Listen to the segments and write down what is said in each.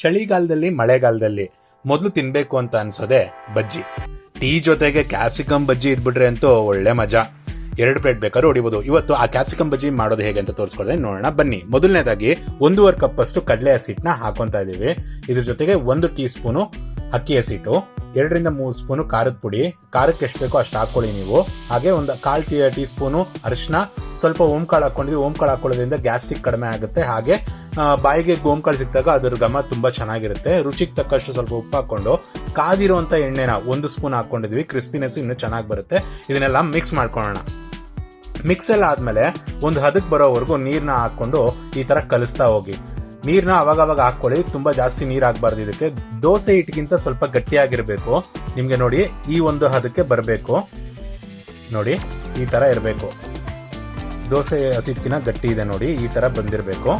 ಚಳಿಗಾಲದಲ್ಲಿ ಮಳೆಗಾಲದಲ್ಲಿ ಮೊದಲು ತಿನ್ಬೇಕು ಅಂತ ಅನ್ಸೋದೆ ಬಜ್ಜಿ. ಟೀ ಜೊತೆಗೆ ಕ್ಯಾಪ್ಸಿಕಮ್ ಬಜ್ಜಿ ಇದ್ಬಿಟ್ರೆ ಅಂತೂ ಒಳ್ಳೆ ಮಜಾ. 2 ಪ್ಲೇಟ್ ಬೇಕಾದ್ರೂ ಹೊಡಿಬೋದು. ಇವತ್ತು ಆ ಕ್ಯಾಪ್ಸಿಕಮ್ ಬಜ್ಜಿ ಮಾಡೋದು ಹೇಗೆ ಅಂತ ತೋರಿಸ್ಕೊಳ್ದೆ ನೋಡೋಣ ಬನ್ನಿ. ಮೊದಲನೇದಾಗಿ 1.5 ಕಪ್ ಅಷ್ಟು ಕಡಲೆ ಹಸಿಟ್ಟನ್ನ ಹಾಕೊಂತಾ ಇದೀವಿ. ಇದ್ರ ಜೊತೆಗೆ 1 ಟೀ ಸ್ಪೂನು ಅಕ್ಕಿ ಹಸಿಟ್ಟು, 2 ರಿಂದ 3 ಸ್ಪೂನು ಖಾರದ ಪುಡಿ, ಖಾರಕ್ಕೆ ಎಷ್ಟು ಬೇಕೋ ಅಷ್ಟು ಹಾಕೊಳ್ಳಿ ನೀವು. ಹಾಗೆ ಒಂದು 1/4 ಟೀ ಸ್ಪೂನು ಅರಿಶಿನ, ಸ್ವಲ್ಪ ಓಂಕಾಳು ಹಾಕೊಂಡಿದ್ವಿ. ಓಂಕಾಳು ಹಾಕೊಳ್ಳೋದ್ರಿಂದ ಗ್ಯಾಸ್ಟ್ರಿಕ್ ಕಡಿಮೆ ಆಗುತ್ತೆ. ಹಾಗೆ ಬಾಯಿಗೆ ಓಂಕಾಳು ಸಿಕ್ಕಿದಾಗ ಅದ್ರ ಘಮ ತುಂಬಾ ಚೆನ್ನಾಗಿರುತ್ತೆ. ರುಚಿಗೆ ತಕ್ಕಷ್ಟು ಸ್ವಲ್ಪ ಉಪ್ಪು ಹಾಕೊಂಡು ಕಾದಿರುವಂತ ಎಣ್ಣೆನ 1 ಸ್ಪೂನ್ ಹಾಕೊಂಡಿದ್ವಿ. ಕ್ರಿಸ್ಪಿನೆಸ್ ಇನ್ನೂ ಚೆನ್ನಾಗಿ ಬರುತ್ತೆ. ಇದನ್ನೆಲ್ಲ ಮಿಕ್ಸ್ ಮಾಡ್ಕೊಳ್ಳೋಣ. ಮಿಕ್ಸ್ ಎಲ್ಲ ಆದ್ಮೇಲೆ ಒಂದು ಹದಕ್ಕೆ ಬರೋವರೆಗೂ ನೀರ್ನ ಹಾಕೊಂಡು ಈ ತರ ಕಲಿಸ್ತಾ ಹೋಗಿ. ನೀರ್ನ ಅವಾಗ ಹಾಕೊಳ್ಳಿ, ತುಂಬಾ ಜಾಸ್ತಿ ನೀರ್ ಹಾಕ್ಬಾರ್ದು. ಇದಕ್ಕೆ ದೋಸೆ ಹಿಟ್ಟಿಗಿಂತ ಸ್ವಲ್ಪ ಗಟ್ಟಿಯಾಗಿರ್ಬೇಕು. ನಿಮ್ಗೆ ನೋಡಿ ಈ ಒಂದು ಹದಕ್ಕೆ ಬರಬೇಕು. ನೋಡಿ ಈ ತರ ಇರಬೇಕು. ದೋಸೆ ಹಸಿಟ್ಕಿನ ಗಟ್ಟಿ ಇದೆ ನೋಡಿ, ಈ ತರ ಬಂದಿರಬೇಕು.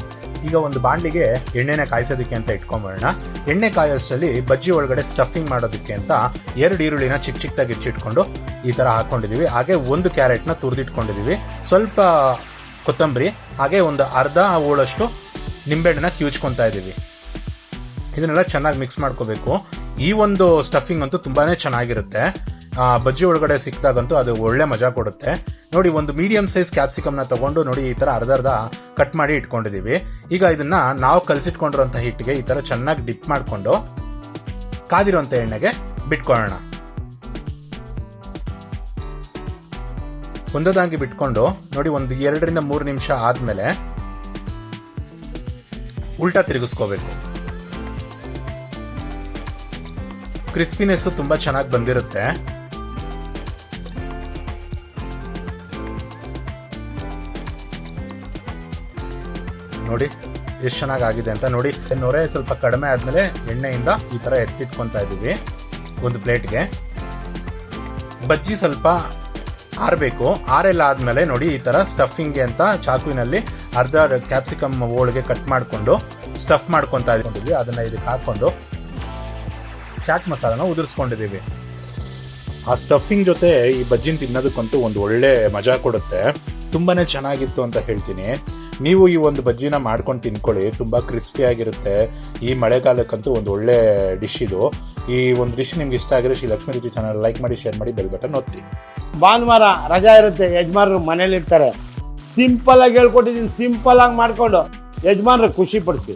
ಈಗ ಒಂದು ಬಾಂಡ್ಲಿಗೆ ಎಣ್ಣೆನ ಕಾಯಿಸೋದಕ್ಕೆ ಅಂತ ಇಟ್ಕೊಂಡ್ಬರೋಣ. ಎಣ್ಣೆ ಕಾಯೋಷ್ಟರಲ್ಲಿ ಬಜ್ಜಿ ಒಳಗಡೆ ಸ್ಟಫಿಂಗ್ ಮಾಡೋದಕ್ಕೆ ಅಂತ 2 ಈರುಳ್ಳಿನ ಚಿಕ್ಕದಾಗಿ ಹೆಚ್ಚಿಟ್ಕೊಂಡು ಈ ತರ ಹಾಕೊಂಡಿದೀವಿ. ಹಾಗೆ 1 ಕ್ಯಾರೆಟ್ನ ತುರಿದಿಟ್ಕೊಂಡಿದೀವಿ. ಸ್ವಲ್ಪ ಕೊತ್ತಂಬರಿ, ಹಾಗೆ ಒಂದು ಅರ್ಧ ಹೋಳಷ್ಟು ನಿಂಬೆಹಣ್ಣನ್ನ ಕಿವುಚ್ಕೊತಾ ಇದೀವಿ. ಇದನ್ನೆಲ್ಲ ಚೆನ್ನಾಗಿ ಮಿಕ್ಸ್ ಮಾಡ್ಕೋಬೇಕು. ಈ ಒಂದು ಸ್ಟಫಿಂಗ್ ಅಂತೂ ತುಂಬಾನೇ ಚೆನ್ನಾಗಿರುತ್ತೆ. ಬಜ್ಜಿ ಒಳಗಡೆ ಸಿಕ್ಕಿದಾಗಂತೂ ಅದು ಒಳ್ಳೆ ಮಜಾ ಕೊಡುತ್ತೆ. ನೋಡಿ, ಒಂದು ಮೀಡಿಯಂ ಸೈಜ್ ಕ್ಯಾಪ್ಸಿಕಮ್ನ ತಗೊಂಡು ನೋಡಿ ಈ ತರ ಅರ್ಧ ಕಟ್ ಮಾಡಿ ಇಟ್ಕೊಂಡಿದೀವಿ. ಈಗ ಇದನ್ನ ನಾವು ಕಲಸಿಟ್ಕೊಂಡಿರೋಂಥ ಹಿಟ್ಟಿಗೆ ಈ ತರ ಚೆನ್ನಾಗಿ ಡಿಪ್ ಮಾಡ್ಕೊಂಡು ಕಾದಿರುವಂತ ಎಣ್ಣೆಗೆ ಬಿಟ್ಕೊಳ್ಳೋಣ. ಒಂದೊಂದಾಗಿ ಬಿಟ್ಕೊಂಡು ನೋಡಿ, ಒಂದು 2 ರಿಂದ 3 ನಿಮಿಷ ಆದ್ಮೇಲೆ ಉಲ್ಟಾ ತಿರುಗಿಸ್ಕೋಬೇಕು. ಕ್ರಿಸ್ಪಿನೆಸ್ ತುಂಬಾ ಚೆನ್ನಾಗಿ ಬಂದಿರುತ್ತೆ. ನೋಡಿ ಎಷ್ಟು ಚೆನ್ನಾಗಿ ಆಗಿದೆ ಅಂತ. ನೋಡಿ, ನೊರೆ ಸ್ವಲ್ಪ ಕಡಿಮೆ ಆದ್ಮೇಲೆ ಎಣ್ಣೆಯಿಂದ ಈ ತರ ಎತ್ತಿಟ್ಕೊಂತಾ ಇದೀವಿ ಒಂದು ಪ್ಲೇಟ್ಗೆ. ಬಜ್ಜಿ ಸ್ವಲ್ಪ ಆರಬೇಕು. ಆರೆಲ್ಲ ಆದ್ಮೇಲೆ ನೋಡಿ ಈ ತರ ಸ್ಟಫಿಂಗ್ಗೆ ಅಂತ ಚಾಕುವಿನಲ್ಲಿ ಅರ್ಧ ಕ್ಯಾಪ್ಸಿಕಮ್ ಹೋಳಿಗೆ ಕಟ್ ಮಾಡ್ಕೊಂಡು ಸ್ಟಫ್ ಮಾಡ್ಕೊಂತಾ ಇದ್ಕೊಂಡಿದ್ವಿ. ಅದನ್ನ ಇದಕ್ಕೆ ಹಾಕೊಂಡು ಚಾಟ್ ಮಸಾಲಾನ ಉದುರಿಸ್ಕೊಂಡಿದೀವಿ. ಆ ಸ್ಟಫಿಂಗ್ ಜೊತೆ ಈ ಬಜ್ಜಿನ ತಿನ್ನೋದಕ್ಕಂತೂ ಒಂದು ಒಳ್ಳೆ ಮಜಾ ಕೊಡುತ್ತೆ. ತುಂಬಾನೇ ಚೆನ್ನಾಗಿತ್ತು ಅಂತ ಹೇಳ್ತೀನಿ. ನೀವು ಈ ಒಂದು ಬಜ್ಜಿನ ಮಾಡ್ಕೊಂಡು ತಿನ್ಕೊಳ್ಳಿ, ತುಂಬಾ ಕ್ರಿಸ್ಪಿ ಆಗಿರುತ್ತೆ. ಈ ಮಳೆಗಾಲಕ್ಕಂತೂ ಒಂದು ಒಳ್ಳೆ ಡಿಶ್ ಇದು. ಈ ಒಂದು ಡಿಶ್ ನಿಮ್ಗೆ ಇಷ್ಟ ಆಗಿರೋ ಶ್ರೀ ಲಕ್ಷ್ಮೀ ರುಚಿ ಚಾನಲ್ ಲೈಕ್ ಮಾಡಿ, ಶೇರ್ ಮಾಡಿ, ಬೆಲ್ ಬಟನ್ ಒತ್ತಿ. ಭಾನುವಾರ ರಜಾ ಇರುತ್ತೆ, ಯಜಮಾನರು ಮನೇಲಿ ಇರ್ತಾರೆ. ಸಿಂಪಲ್ ಆಗಿ ಹೇಳ್ಕೊಟ್ಟಿದ್ದೀನಿ, ಸಿಂಪಲ್ ಆಗಿ ಮಾಡ್ಕೊಂಡು ಯಜಮಾನ್ರಿಗೆ ಖುಷಿ ಪಡಿಸಿ.